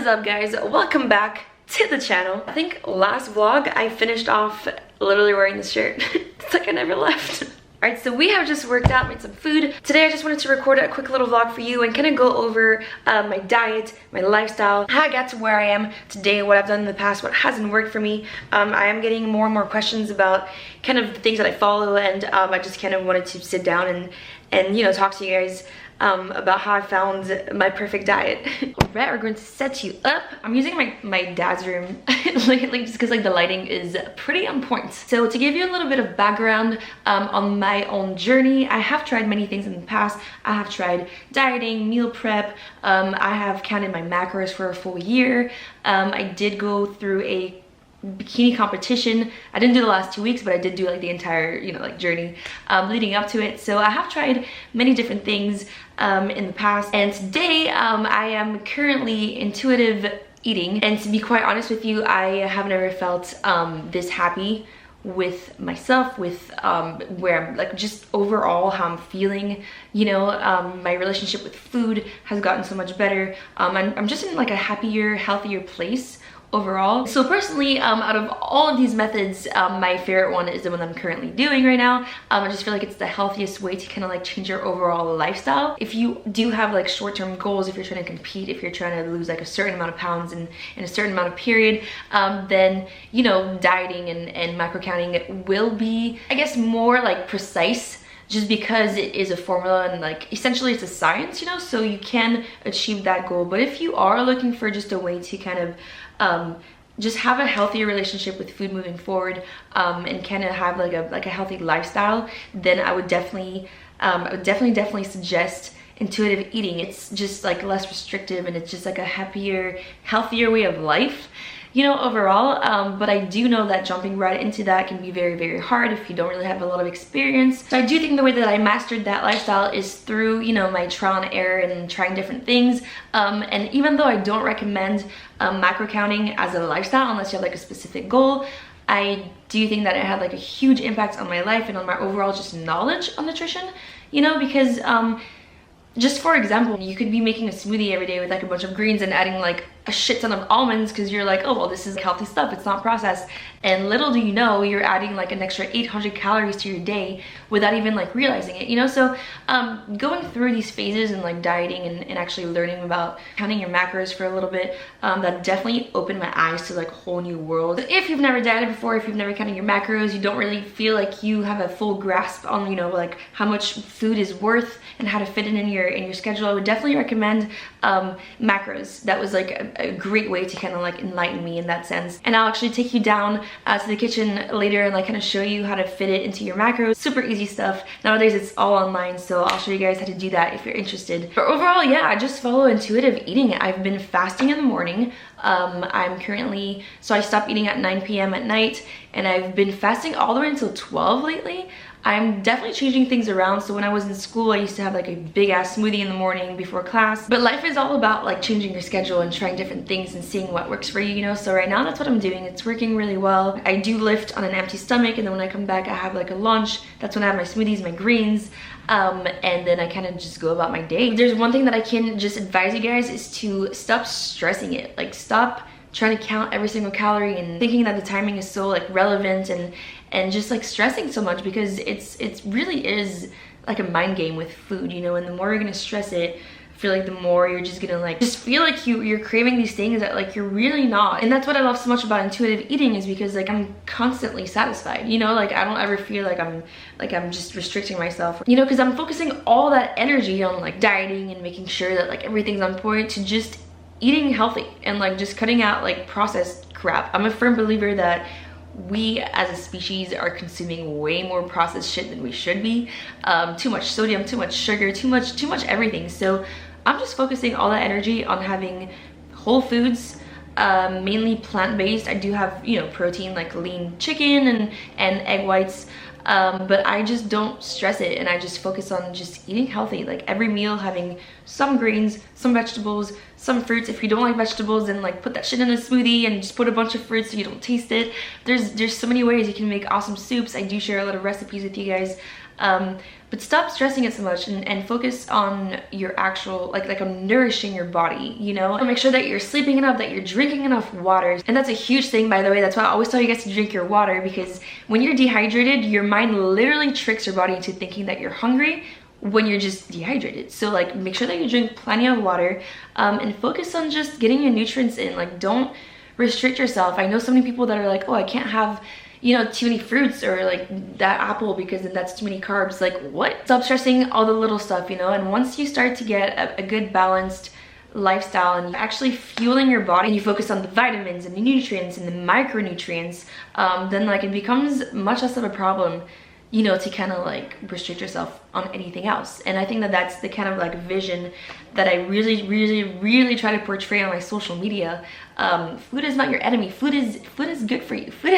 is up, guys? Welcome back to the channel. I think last vlog I finished off literally wearing this shirt. It's like I never left. Alright, so we have just worked out, made some food. Today I just wanted to record a quick little vlog for you and kind of go over my diet, my lifestyle, how I got to where I am today, what I've done in the past, what hasn't worked for me. I am getting more and more questions about kind of the things that I follow, and I just kind of wanted to sit down and you know, talk to you guys about how I found my perfect diet. Alright, we're going to set you up. I'm using my dad's room lately just because like the lighting is pretty on point. So to give you a little bit of background on my own journey, I have tried many things in the past. I have tried dieting, meal prep. I have counted my macros for a full year. I did go through a bikini competition. I didn't do the last 2 weeks, but I did do like the entire, you know, like journey leading up to it. So I have tried many different things in the past, and today I am currently intuitive eating, and to be quite honest with you, I have never felt this happy with myself, with where I'm like, just overall how I'm feeling, you know. My relationship with food has gotten so much better. I'm just in like a happier, healthier place overall. So personally, out of all of these methods, my favorite one is the one I'm currently doing right now. I just feel like it's the healthiest way to kind of like change your overall lifestyle. If you do have like short-term goals, if you're trying to compete, if you're trying to lose like a certain amount of pounds in a certain amount of period, then, you know, dieting and macro counting will be, I guess, more like precise, just because it is a formula and like essentially it's a science, you know, so you can achieve that goal. But if you are looking for just a way to kind of just have a healthier relationship with food moving forward, and kind of have like a healthy lifestyle, then I would definitely definitely suggest intuitive eating. It's just like less restrictive, and it's just like a happier, healthier way of life, you know, overall. But I do know that jumping right into that can be very, very hard if you don't really have a lot of experience. So I do think the way that I mastered that lifestyle is through, you know, my trial and error and trying different things. And even though I don't recommend macro counting as a lifestyle unless you have like a specific goal, I do think that it had like a huge impact on my life and on my overall just knowledge on nutrition, you know, because just for example, you could be making a smoothie every day with like a bunch of greens and adding like a shit ton of almonds because you're like, oh well, this is healthy stuff, it's not processed, and little do you know you're adding like an extra 800 calories to your day without even like realizing it, you know. So going through these phases and like dieting and actually learning about counting your macros for a little bit, that definitely opened my eyes to like a whole new world. If you've never dieted before, if you've never counted your macros, you don't really feel like you have a full grasp on, you know, like how much food is worth and how to fit it in your schedule, I would definitely recommend macros. That was like a great way to kind of like enlighten me in that sense. And I'll actually take you down to the kitchen later and like kind of show you how to fit it into your macros. Super easy stuff. Nowadays it's all online, so I'll show you guys how to do that if you're interested. But overall, yeah, I just follow intuitive eating. I've been fasting in the morning. I'm currently, so I stopped eating at 9 p.m. at night, and I've been fasting all the way until 12 lately. I'm definitely changing things around. So when I was in school, I used to have like a big ass smoothie in the morning before class. But life is all about like changing your schedule and trying different things and seeing what works for you, you know. So right now that's what I'm doing. It's working really well. I do lift on an empty stomach, and then when I come back I have like a lunch. That's when I have my smoothies, my greens, and then I kind of just go about my day. If there's one thing that I can just advise you guys is to stop stressing it. Like stop trying to count every single calorie and thinking that the timing is so like relevant, and just like stressing so much, because it really is like a mind game with food, you know. And the more you're gonna stress it, I feel like the more you're just gonna like just feel like you're craving these things that like you're really not. And that's what I love so much about intuitive eating, is because like I'm constantly satisfied, you know. Like I don't ever feel like I'm just restricting myself, you know, because I'm focusing all that energy on like dieting and making sure that like everything's on point to just eating healthy and like just cutting out like processed crap. I'm a firm believer that we as a species are consuming way more processed shit than we should be. Too much sodium, too much sugar, too much everything. So I'm just focusing all that energy on having whole foods, mainly plant-based. I do have, you know, protein like lean chicken and egg whites, but I just don't stress it, and I just focus on just eating healthy. Like every meal having some greens, some vegetables, some fruits. If you don't like vegetables, then like put that shit in a smoothie and just put a bunch of fruits so you don't taste it. There's so many ways you can make awesome soups. I do share a lot of recipes with you guys. But stop stressing it so much, and focus on your actual, like on nourishing your body, you know? And make sure that you're sleeping enough, that you're drinking enough water. And that's a huge thing, by the way. That's why I always tell you guys to drink your water, because when you're dehydrated, your mind literally tricks your body into thinking that you're hungry when you're just dehydrated. So like make sure that you drink plenty of water, and focus on just getting your nutrients in. Like don't restrict yourself. I know so many people that are like, oh, I can't have, you know, too many fruits or like that apple because then that's too many carbs. Like what? Stop stressing all the little stuff, you know? And once you start to get a good balanced lifestyle and you're actually fueling your body, and you focus on the vitamins and the nutrients and the micronutrients, then like it becomes much less of a problem, you know, to kind of like restrict yourself on anything else. And I think that that's the kind of like vision that I really try to portray on my social media. Food is not your enemy. Food is good for you. Food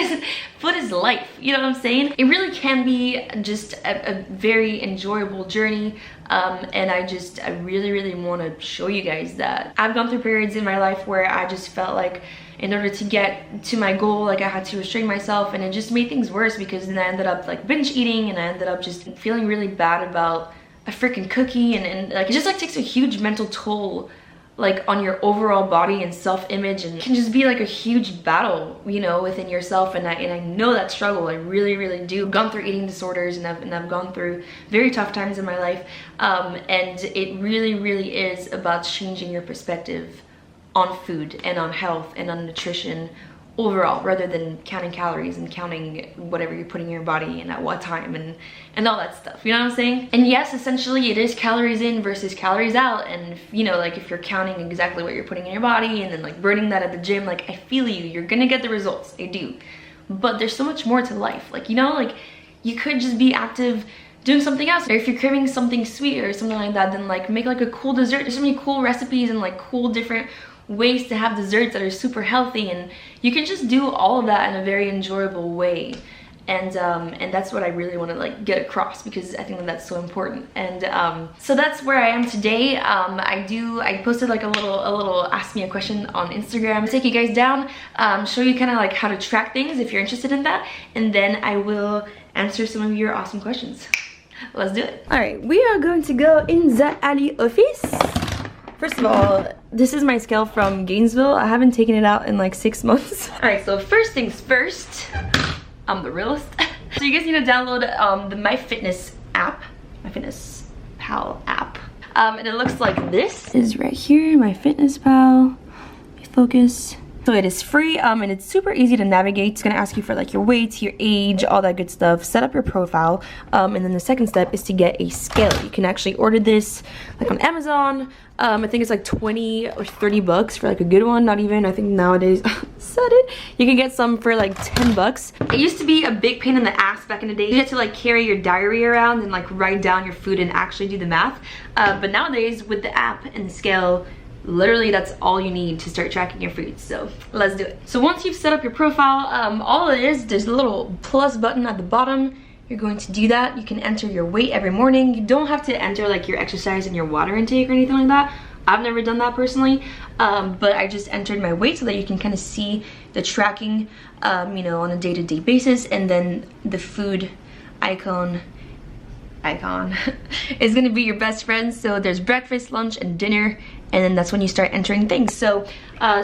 is life, you know what I'm saying? It really can be just a very enjoyable journey, and I really want to show you guys that I've gone through periods in my life where I just felt like in order to get to my goal, like I had to restrain myself, and it just made things worse, because then I ended up like binge eating, and I ended up just feeling really bad about a freaking cookie, and like it just like takes a huge mental toll like on your overall body and self-image, and it can just be like a huge battle, you know, within yourself. And I know that struggle. I really do. I've gone through eating disorders, and I've gone through very tough times in my life, and it really is about changing your perspective on food and on health and on nutrition overall, rather than counting calories and counting whatever you're putting in your body and at what time and all that stuff, you know what I'm saying? And yes, essentially it is calories in versus calories out, and you know, like if you're counting exactly what you're putting in your body and then like burning that at the gym, like I feel you're gonna get the results, I do. But there's so much more to life, like, you know, like you could just be active doing something else. Or if you're craving something sweet or something like that, then like make like a cool dessert. There's so many cool recipes and like cool different ways to have desserts that are super healthy, and you can just do all of that in a very enjoyable way. And that's what I really want to like get across, because I think that that's so important. And so that's where I am today. I posted like a little ask me a question on Instagram, take you guys down, show you kind of like how to track things if you're interested in that, and then I will answer some of your awesome questions. Let's do it. All right, we are going to go in the Ali office. First of all, this is my scale from Gainesville. I haven't taken it out in like 6 months. All right, so first things first, I'm the realist. So you guys need to download the MyFitness app, MyFitnessPal app. And it looks like this. It is right here, MyFitnessPal. Focus. So it is free, and it's super easy to navigate. It's gonna ask you for like your weight, your age, all that good stuff. Set up your profile, and then the second step is to get a scale. You can actually order this like on Amazon. I think it's like 20 or 30 bucks for like a good one. Not even, I think nowadays, said it. You can get some for like 10 bucks. It used to be a big pain in the ass back in the day. You had to like carry your diary around and like write down your food and actually do the math. But nowadays with the app and the scale, literally that's all you need to start tracking your food. So let's do it. So once you've set up your profile, all it is, there's a little plus button at the bottom. You're going to do that. You can enter your weight every morning. You don't have to enter like your exercise and your water intake or anything like that. I've never done that personally, but I just entered my weight so that you can kind of see the tracking, you know, on a day-to-day basis. And then the food icon is going to be your best friend. So there's breakfast, lunch, and dinner, and then that's when you start entering things. So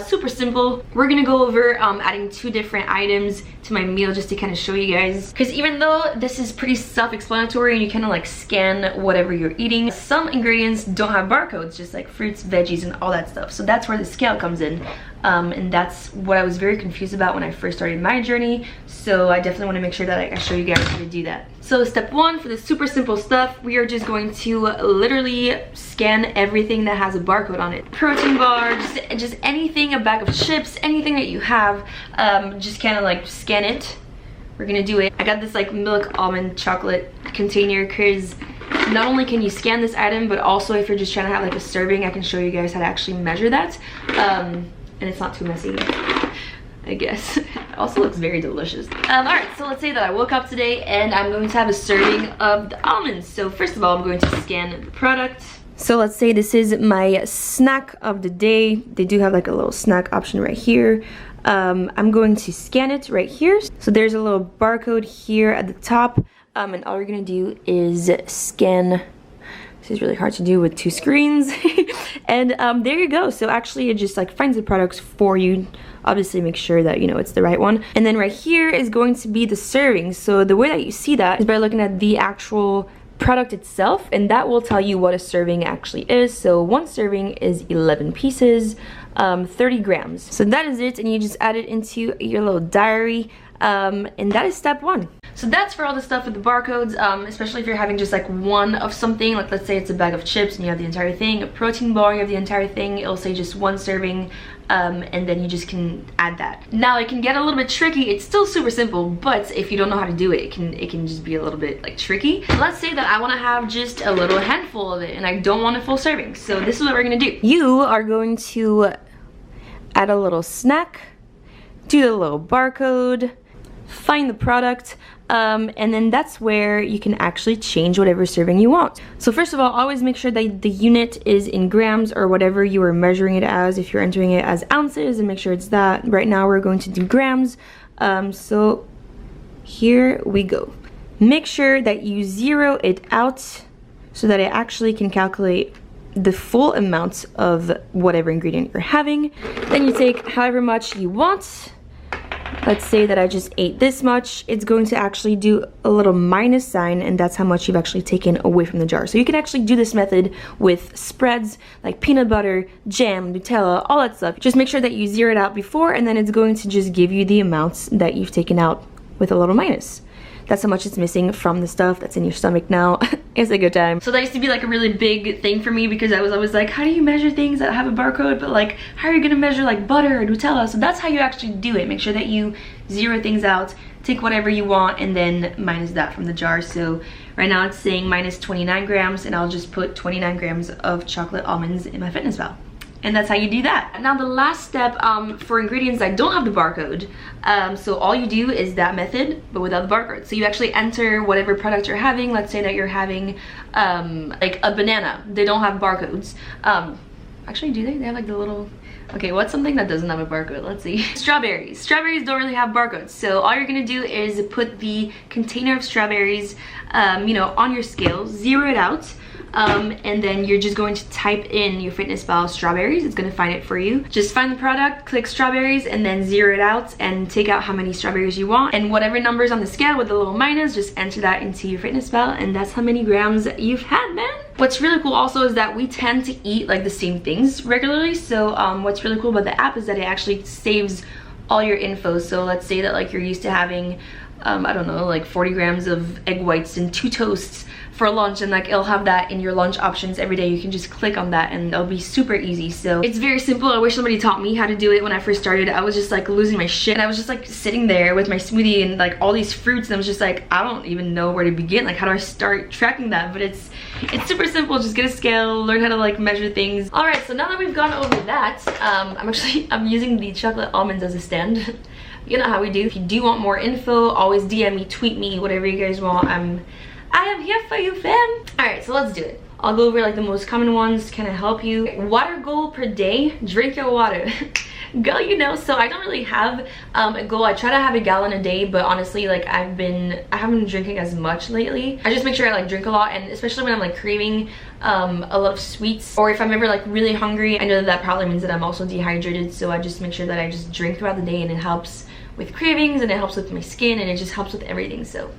super simple. We're gonna go over adding 2 different items to my meal just to kind of show you guys, because even though this is pretty self-explanatory and you kind of like scan whatever you're eating, some ingredients don't have barcodes, just like fruits, veggies, and all that stuff. So that's where the scale comes in, and that's what I was very confused about when I first started my journey. So I definitely want to make sure that I show you guys how to do that. So step 1, for the super simple stuff, we are just going to literally scan everything that has a barcode on it. Protein bar, just anything, a bag of chips, anything that you have, just kind of like scan it. We're gonna do it. I got this like milk almond chocolate container, because not only can you scan this item, but also if you're just trying to have like a serving, I can show you guys how to actually measure that, and it's not too messy, I guess. It also looks very delicious. Alright, so let's say that I woke up today and I'm going to have a serving of the almonds. So first of all, I'm going to scan the product. So let's say this is my snack of the day. They do have like a little snack option right here. I'm going to scan it right here. So there's a little barcode here at the top. And all you're gonna do is scan. This is really hard to do with two screens. And there you go. So actually it just like finds the products for you. Obviously make sure that you know it's the right one. And then right here is going to be the serving. So the way that you see that is by looking at the actual product itself, and that will tell you what a serving actually is. So one serving is 11 pieces, 30 grams. So that is it, and you just add it into your little diary, and that is step one. So that's for all the stuff with the barcodes, especially if you're having just like one of something, like let's say it's a bag of chips and you have the entire thing, a protein bar, you have the entire thing, it'll say just one serving, and then you just can add that. Now it can get a little bit tricky. It's still super simple, but if you don't know how to do it, it can just be a little bit like tricky. Let's say that I want to have just a little handful of it and I don't want a full serving. So this is what we're gonna do. You are going to add a little snack, do the little barcode, find the product, and then that's where you can actually change whatever serving you want. So first of all, always make sure that the unit is in grams or whatever you are measuring it as. If you're entering it as ounces, and make sure it's that. Right now we're going to do grams. So here we go. Make sure that you zero it out so that it actually can calculate the full amount of whatever ingredient you're having. Then you take however much you want. Let's say that I just ate this much. It's going to actually do a little minus sign, and that's how much you've actually taken away from the jar. So you can actually do this method with spreads like peanut butter, jam, Nutella, all that stuff. Just make sure that you zero it out before, and then it's going to just give you the amounts that you've taken out with a little minus. That's how much it's missing from the stuff that's in your stomach now. It's a good time. So that used to be like a really big thing for me because I was always like, how do you measure things that have a barcode? But like, how are you gonna measure like butter or Nutella? So that's how you actually do it. Make sure that you zero things out, take whatever you want, and then minus that from the jar. So right now it's saying minus 29 grams, and I'll just put 29 grams of chocolate almonds in my fitness pal. And that's how you do that. Now the last step for ingredients that don't have the barcode, so all you do is that method but without the barcode. So you actually enter whatever product you're having. Let's say that you're having like a banana. They don't have barcodes. Actually, do they? They have like the little... Okay, what's something that doesn't have a barcode? Let's see. Strawberries. Strawberries don't really have barcodes. So all you're gonna do is put the container of strawberries, you know, on your scale, zero it out, and then you're just going to type in your fitness pal strawberries. It's gonna find it for you. Just find the product, click strawberries, and then zero it out and take out how many strawberries you want. And whatever number is on the scale with the little minus, just enter that into your fitness pal, and that's how many grams you've had, man. What's really cool also is that we tend to eat like the same things regularly. So what's really cool about the app is that it actually saves all your info. So let's say that like you're used to having I don't know, like 40 grams of egg whites and 2 toasts for lunch, and like it'll have that in your lunch options every day. You can just click on that and it'll be super easy. So it's very simple. I wish somebody taught me how to do it when I first started. I was just like losing my shit, and I was just like sitting there with my smoothie and like all these fruits, and I was just like, I don't even know where to begin. Like, how do I start tracking that? But it's super simple. Just get a scale, learn how to like measure things. All right, so now that we've gone over that, I'm using the chocolate almonds as a stand. You know how we do. If you do want more info, always DM me, tweet me, whatever you guys want. I am here for you, fam. All right, so let's do it. I'll go over like the most common ones to kind of help you. Water goal per day, drink your water. Girl, you know, so I don't really have a goal. I try to have a gallon a day, but honestly, like I haven't been drinking as much lately. I just make sure I like drink a lot, and especially when I'm like craving a lot of sweets, or if I'm ever like really hungry, I know that probably means that I'm also dehydrated. So I just make sure that I just drink throughout the day, and it helps with cravings, and it helps with my skin, and it just helps with everything. So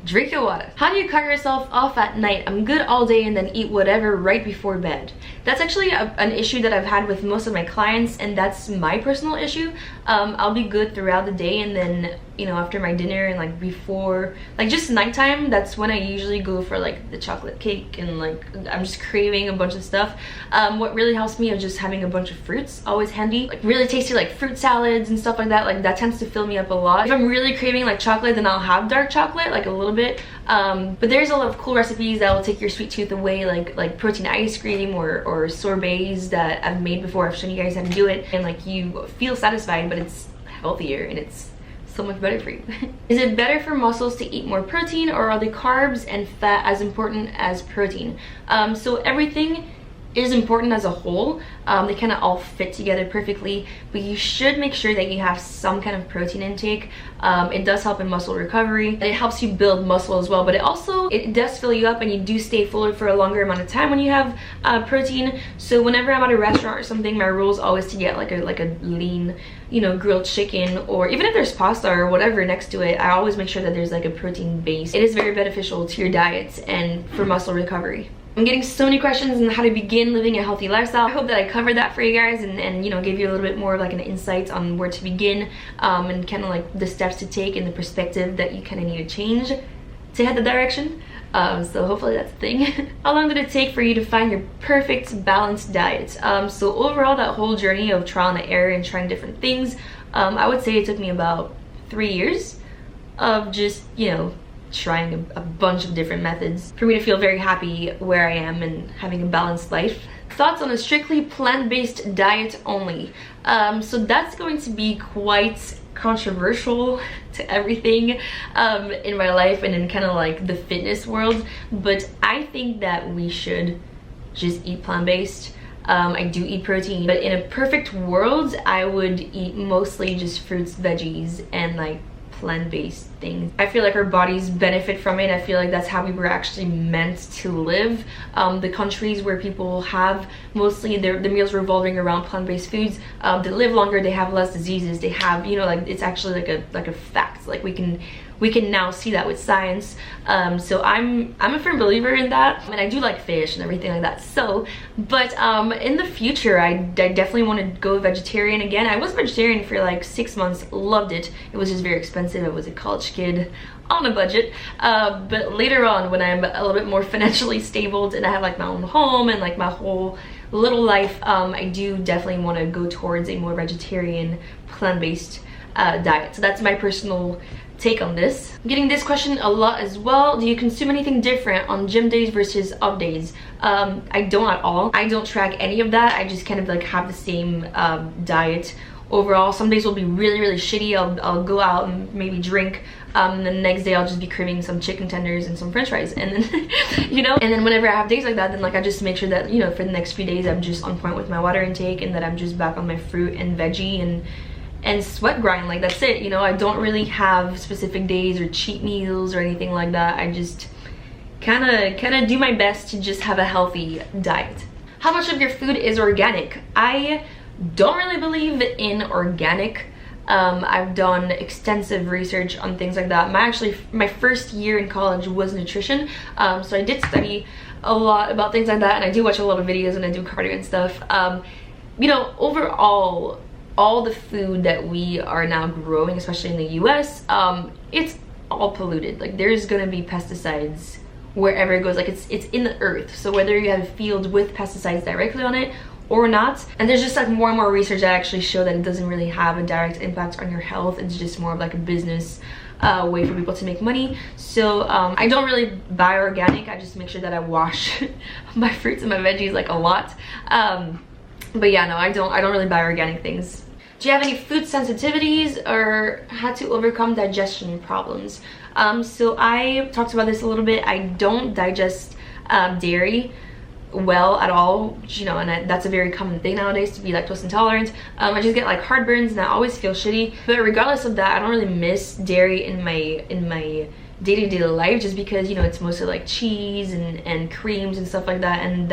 drink your water. How do you cut yourself off at night? I'm good all day and then eat whatever right before bed. That's actually an issue that I've had with most of my clients, and that's my personal issue. I'll be good throughout the day, and then, you know, after my dinner and like before, like just nighttime, that's when I usually go for like the chocolate cake, and like I'm just craving a bunch of stuff. What really helps me is just having a bunch of fruits, always handy. Like really tasty like fruit salads and stuff like that. Like that tends to fill me up a lot. If I'm really craving like chocolate, then I'll have dark chocolate, like a little bit. But there's a lot of cool recipes that will take your sweet tooth away, like protein ice cream or sorbets that I've made before. I've shown you guys how to do it, and like you feel satisfied, but it's healthier and it's so much better for you. Is it better for muscles to eat more protein, or are the carbs and fat as important as protein? So everything is important as a whole. They kind of all fit together perfectly, but you should make sure that you have some kind of protein intake. It does help in muscle recovery. It helps you build muscle as well, but it does fill you up, and you do stay fuller for a longer amount of time when you have protein. So whenever I'm at a restaurant or something, my rule is always to get like a lean, you know, grilled chicken, or even if there's pasta or whatever next to it, I always make sure that there's like a protein base. It is very beneficial to your diet and for muscle recovery. I'm getting so many questions on how to begin living a healthy lifestyle. I hope that I covered that for you guys, and you know, gave you a little bit more of like an insight on where to begin, and kind of like the steps to take and the perspective that you kind of need to change to head the direction. So hopefully that's a thing. How long did it take for you to find your perfect balanced diet? So overall, that whole journey of trial and error and trying different things, I would say it took me about 3 years of just, you know, trying a bunch of different methods for me to feel very happy where I am and having a balanced life. Thoughts on a strictly plant-based diet only? So that's going to be quite controversial to everything in my life and in kind of like the fitness world, but I think that we should just eat plant-based. I do eat protein, but in a perfect world, I would eat mostly just fruits, veggies, and like plant-based things. I feel like our bodies benefit from it. I feel like that's how we were actually meant to live. The countries where people have mostly the meals revolving around plant-based foods, they live longer, they have less diseases, they have, you know, like it's actually like a fact. Like we can now see that with science. So I'm a firm believer in that, and I do like fish and everything like that. So, but in the future, I definitely want to go vegetarian again. I was vegetarian for like 6 months, loved it. It was just very expensive. I was a college kid on a budget. But later on, when I'm a little bit more financially stable and I have like my own home and like my whole little life, I do definitely want to go towards a more vegetarian, plant-based diet. So that's my personal take on this. I'm getting this question a lot as well. Do you consume anything different on gym days versus off days? I don't at all. I don't track any of that. I just kind of like have the same diet overall. Some days will be really, really shitty. I'll go out and maybe drink, and the next day I'll just be craving some chicken tenders and some french fries, and then you know, and then whenever I have days like that, then like I just make sure that, you know, for the next few days I'm just on point with my water intake, and that I'm just back on my fruit and veggie and sweat grind. Like that's it, you know. I don't really have specific days or cheat meals or anything like that. I just kind of do my best to just have a healthy diet. How much of your food is organic? I don't really believe in organic. I've done extensive research on things like that. My first year in college was nutrition, so I did study a lot about things like that, and I do watch a lot of videos and I do cardio and stuff. You know, overall, all the food that we are now growing, especially in the US, it's all polluted. Like there's gonna be pesticides wherever it goes. Like it's in the earth. So whether you have a field with pesticides directly on it or not, and there's just like more and more research that actually show that it doesn't really have a direct impact on your health. It's just more of like a business way for people to make money. So I don't really buy organic. I just make sure that I wash my fruits and my veggies like a lot. But yeah, no, I don't really buy organic things. Do you have any food sensitivities or had to overcome digestion problems? So I talked about this a little bit. I don't digest dairy well at all, you know, and that's a very common thing nowadays, to be lactose intolerant. I just get like heartburns and I always feel shitty. But regardless of that, I don't really miss dairy in my day-to-day life, just because, you know, it's mostly like cheese and creams and stuff like that, and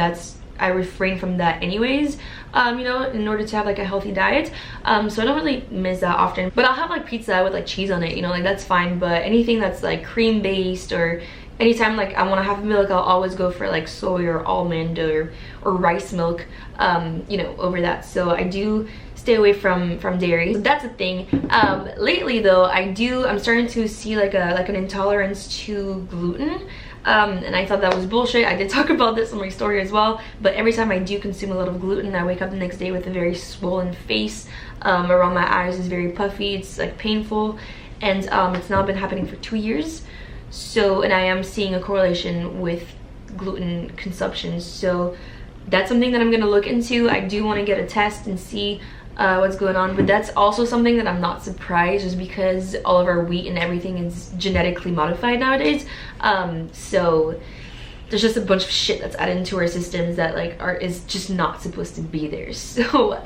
I refrain from that anyways, you know, in order to have like a healthy diet. So I don't really miss that often, but I'll have like pizza with like cheese on it, you know, like that's fine. But anything that's like cream based, or anytime like I want to have milk, I'll always go for like soy or almond or rice milk, you know, over that. So I do stay away from dairy. So that's a thing. Lately though, I'm starting to see like an intolerance to gluten. And I thought that was bullshit. I did talk about this on my story as well, but every time I do consume a lot of gluten, I wake up the next day with a very swollen face. Around my eyes is very puffy, it's like painful, and it's now been happening for 2 years. So, and I am seeing a correlation with gluten consumption. So that's something that I'm gonna look into. I do want to get a test and see what's going on, but that's also something that I'm not surprised, just because all of our wheat and everything is genetically modified nowadays. So there's just a bunch of shit that's added into our systems that like is just not supposed to be there. So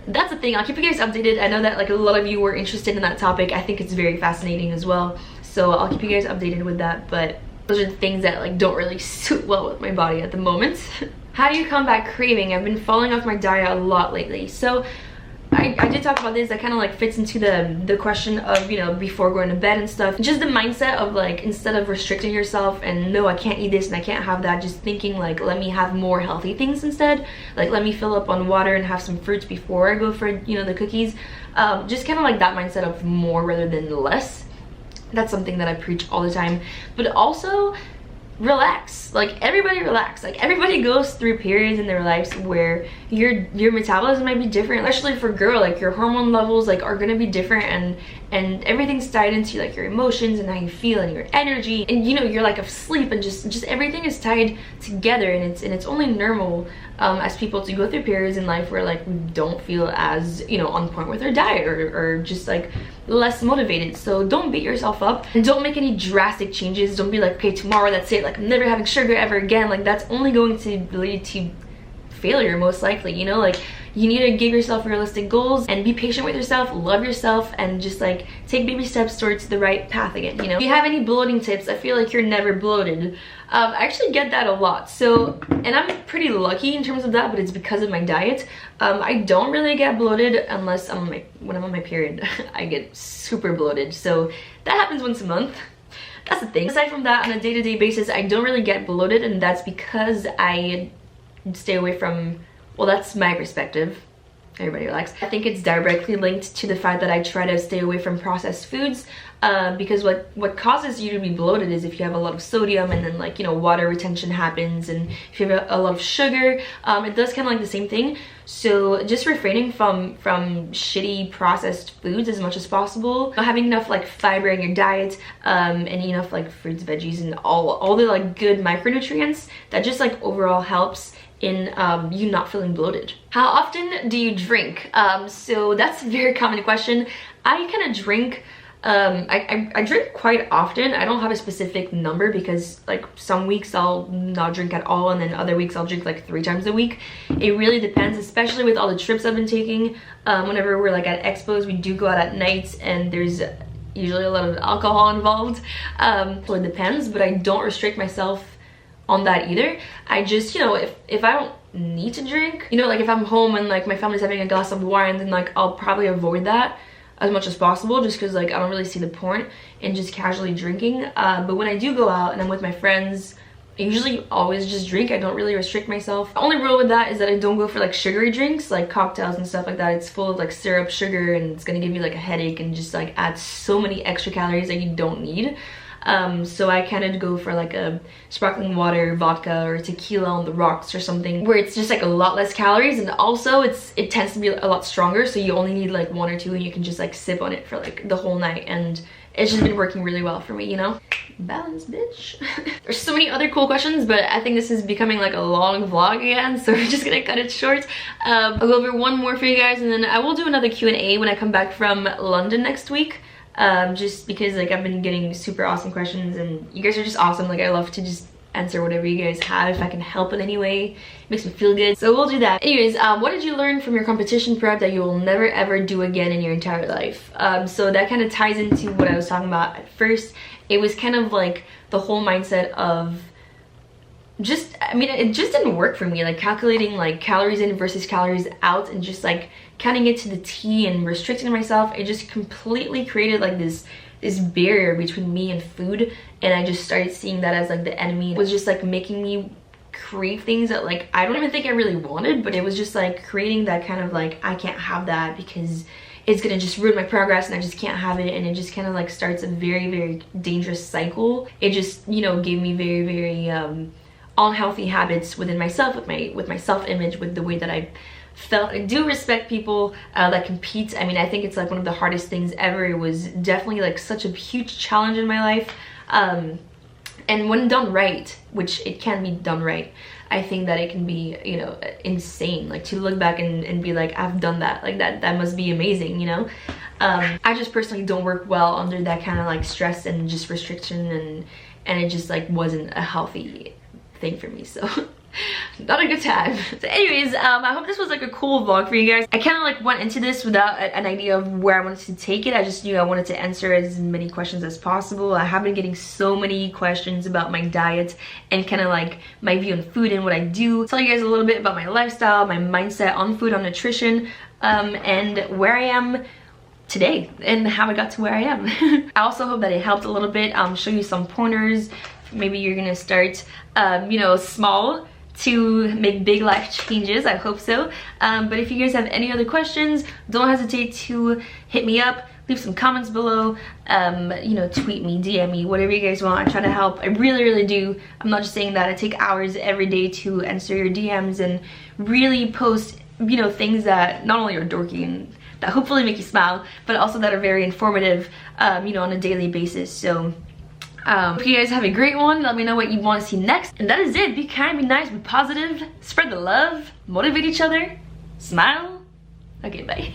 that's the thing. I'll keep you guys updated. I know that like a lot of you were interested in that topic. I think it's very fascinating as well, so I'll keep you guys updated with that. But those are the things that like don't really suit well with my body at the moment. How do you combat craving? I've been falling off my diet a lot lately. So I did talk about this. That kind of like fits into the question of, you know, before going to bed and stuff. Just the mindset of like, instead of restricting yourself and no, I can't eat this and I can't have that, just thinking like, let me have more healthy things instead. Like, let me fill up on water and have some fruits before I go for, you know, the cookies. Just kind of like that mindset of more rather than less. That's something that I preach all the time. But also, relax. Like, everybody relax. Like, everybody goes through periods in their lives where your metabolism might be different, especially for girl. Like, your hormone levels like are gonna be different, and everything's tied into like your emotions and how you feel and your energy, and you know, you're like of sleep, and just everything is tied together. And it's only normal as people to go through periods in life where like we don't feel as, you know, on point with our diet, or just like less motivated. So don't beat yourself up and don't make any drastic changes. Don't be like, okay, tomorrow that's it, like I'm never having sugar ever again. Like, that's only going to lead to failure most likely, you know? Like, you need to give yourself realistic goals and be patient with yourself, love yourself, and just like take baby steps towards the right path again, you know? If you have any bloating tips, I feel like you're never bloated. I actually get that a lot. So, and I'm pretty lucky in terms of that, but it's because of my diet. I don't really get bloated unless when I'm on my period. I get super bloated. So that happens once a month. That's the thing. Aside from that, on a day-to-day basis, I don't really get bloated, and that's because I stay away from, well, that's my perspective. Everybody relax. I think it's directly linked to the fact that I try to stay away from processed foods, because what causes you to be bloated is if you have a lot of sodium, and then like, you know, water retention happens, and if you have a lot of sugar, it does kind of like the same thing. So just refraining from shitty processed foods as much as possible, having enough like fiber in your diet, and enough like fruits, veggies, and all the like good micronutrients that just like overall helps in you not feeling bloated. How often do you drink? So that's a very common question. I kind of drink, I drink quite often. I don't have a specific number, because like some weeks I'll not drink at all, and then other weeks I'll drink like 3 times a week. It really depends, especially with all the trips I've been taking. Whenever we're like at expos, we do go out at night, and there's usually a lot of alcohol involved. So it depends, but I don't restrict myself on that either. I just, you know, if I don't need to drink, you know, like if I'm home and like my family's having a glass of wine, then like I'll probably avoid that as much as possible, just because like I don't really see the point in just casually drinking. But when I do go out and I'm with my friends, I usually always just drink. I don't really restrict myself. The only rule with that is that I don't go for like sugary drinks, like cocktails and stuff like that. It's full of like syrup, sugar, and it's gonna give you like a headache and just like add so many extra calories that you don't need. So I kind of go for like a sparkling water, vodka, or tequila on the rocks or something, where it's just like a lot less calories, and also it tends to be a lot stronger, so you only need like 1 or 2 and you can just like sip on it for like the whole night, and it's just been working really well for me, you know? Balance, bitch. There's so many other cool questions, but I think this is becoming like a long vlog again, so we're just gonna cut it short. I'll go over one more for you guys, and then I will do another Q&A when I come back from London next week. Just because like I've been getting super awesome questions, and you guys are just awesome. Like, I love to just answer whatever you guys have if I can help in any way. It makes me feel good, so we'll do that. Anyways, what did you learn from your competition prep that you will never ever do again in your entire life? So that kind of ties into what I was talking about at first. It was kind of like the whole mindset of just, I mean, it just didn't work for me, like calculating like calories in versus calories out, and just like counting it to the T and restricting myself. It just completely created like this barrier between me and food, and I just started seeing that as like the enemy. It was just like making me crave things that like I don't even think I really wanted, but it was just like creating that kind of like, I can't have that because it's gonna just ruin my progress and I just can't have it. And it just kind of like starts a very, very dangerous cycle. It just, you know, gave me very, very unhealthy habits within myself, with my self-image, with the way that I felt. I do respect people that compete. I mean, I think it's like one of the hardest things ever. It was definitely like such a huge challenge in my life. And And when done right, which it can be done right, I think that it can be, you know, insane. Like to look back and be like, I've done that. Like that must be amazing, you know? I just personally don't work well under that kind of like stress and just restriction, and it just like wasn't a healthy thing for me, so not a good time. So anyways, I hope this was like a cool vlog for you guys. I kind of like went into this without an idea of where I wanted to take it. I just knew I wanted to answer as many questions as possible. I have been getting so many questions about my diet and kind of like my view on food and what I do. Tell you guys a little bit about my lifestyle, my mindset on food, on nutrition, and where I am today and how I got to where I am. I also hope that it helped a little bit, show you some pointers. Maybe you're gonna start, you know, small to make big life changes. I hope so. But if you guys have any other questions, don't hesitate to hit me up, leave some comments below, you know, tweet me, DM me, whatever you guys want. I try to help. I really do. I'm not just saying that. I take hours every day to answer your DMs and really post, you know, things that not only are dorky and that hopefully make you smile, but also that are very informative, you know, on a daily basis. So if you guys have a great one, let me know what you want to see next. And that is it. Be kind, be nice, be positive, spread the love, motivate each other, smile. Okay, bye.